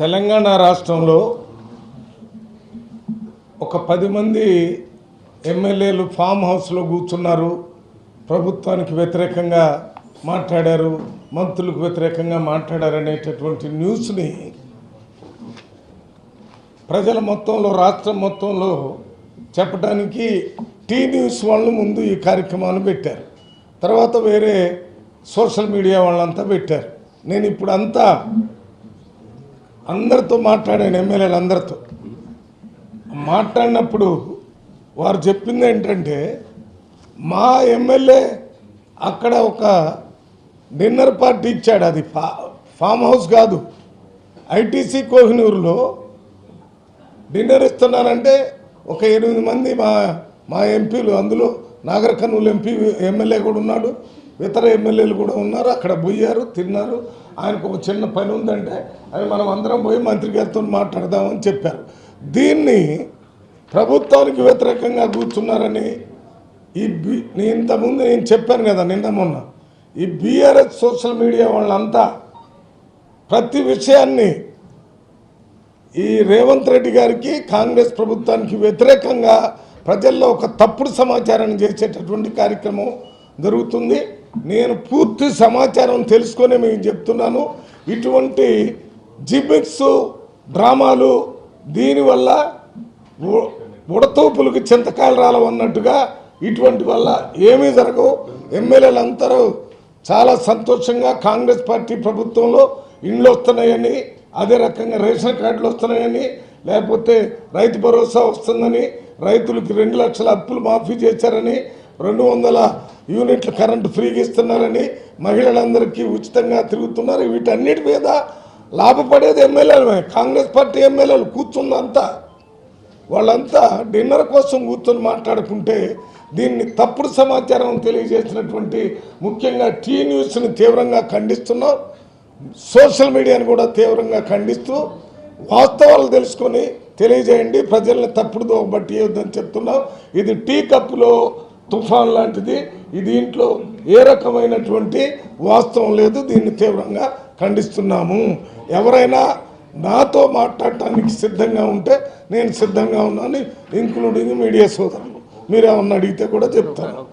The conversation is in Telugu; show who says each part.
Speaker 1: తెలంగాణ రాష్ట్రంలో ఒక 10 మంది ఎమ్మెల్యేలు ఫామ్ హౌస్లో కూర్చున్నారు. ప్రభుత్వానికి వ్యతిరేకంగా మాట్లాడారు, మంత్రులకు వ్యతిరేకంగా మాట్లాడారనేటటువంటి న్యూస్ని ప్రజల మొత్తంలో, రాష్ట్రం మొత్తంలో చెప్పడానికి టీ న్యూస్ వాళ్ళు ముందు ఈ కార్యక్రమాన్ని పెట్టారు. తర్వాత వేరే సోషల్ మీడియా వాళ్ళంతా పెట్టారు. నేను ఇప్పుడు అందరితో మాట్లాడాను, ఎమ్మెల్యేలు అందరితో మాట్లాడినప్పుడు వారు చెప్పింది ఏంటంటే, మా ఎమ్మెల్యే అక్కడ ఒక డిన్నర్ పార్టీ ఇచ్చాడు. అది ఫామ్ హౌస్ కాదు, ఐటీసీ కోహినూరులో డిన్నర్ ఇస్తున్నారంటే ఒక 8 మంది మా ఎంపీలు, అందులో నాగర్ కర్నూలు ఎమ్మెల్యే కూడా ఉన్నాడు, ఇతర ఎమ్మెల్యేలు కూడా ఉన్నారు. అక్కడ పోయారు, తిన్నారు. ఆయనకు ఒక చిన్న పని ఉందంటే అది మనం అందరం పోయి మంత్రి గారితో మాట్లాడదామని చెప్పారు. దీన్ని ప్రభుత్వానికి వ్యతిరేకంగా కూర్చున్నారని ఇంతకుముందు నేను చెప్పాను కదా, నిన్న మొన్న ఈ బీఆర్ఎస్ సోషల్ మీడియా వాళ్ళంతా ప్రతి విషయాన్ని ఈ రేవంత్ రెడ్డి గారికి, కాంగ్రెస్ ప్రభుత్వానికి వ్యతిరేకంగా ప్రజల్లో ఒక తప్పుడు సమాచారాన్ని చేసేటటువంటి కార్యక్రమం జరుగుతుంది. నేను పూర్తి సమాచారం తెలుసుకొని మీకు చెప్తున్నాను. ఇటువంటి జిమిక్స్, డ్రామాలు దీనివల్ల ఉడతూపులకు చింతకాయలు రాలవన్నట్టుగా ఇటువంటి వల్ల ఏమీ జరగవు. ఎమ్మెల్యేలందరూ చాలా సంతోషంగా కాంగ్రెస్ పార్టీ ప్రభుత్వంలో ఇండ్లు వస్తున్నాయని, అదే రకంగా రేషన్ కార్డులు వస్తున్నాయని, లేకపోతే రైతు భరోసా వస్తుందని, రైతులకు 2 లక్షల అప్పులు మాఫీ చేశారని, 200 యూనిట్ల కరెంటు ఫ్రీగా ఇస్తున్నారని, మహిళలందరికీ ఉచితంగా తిరుగుతున్నారు. వీటన్నిటి మీద లాభపడేది ఎమ్మెల్యేలమే. కాంగ్రెస్ పార్టీ ఎమ్మెల్యేలు కూర్చుందంతా వాళ్ళంతా డిన్నర్ కోసం కూర్చొని మాట్లాడుకుంటే దీన్ని తప్పుడు సమాచారం తెలియజేసినటువంటి ముఖ్యంగా టీ న్యూస్ని తీవ్రంగా ఖండిస్తున్నాం. సోషల్ మీడియాని కూడా తీవ్రంగా ఖండిస్తూ వాస్తవాలు తెలుసుకొని తెలియజేయండి, ప్రజల్ని తప్పుడు దోబట్టి వేయొద్దని చెప్తున్నాం. ఇది టీ కప్పులో తుఫాన్ లాంటిది. దీంట్లో ఏ రకమైనటువంటి వాస్తవం లేదు. దీన్ని తీవ్రంగా ఖండిస్తున్నాము. ఎవరైనా నాతో మాట్లాడటానికి సిద్ధంగా ఉంటే నేను సిద్ధంగా ఉన్నాను, ఇంక్లూడింగ్ మీడియా సోదరులు. మీరు ఏమన్నా అడిగితే కూడా చెప్తాను.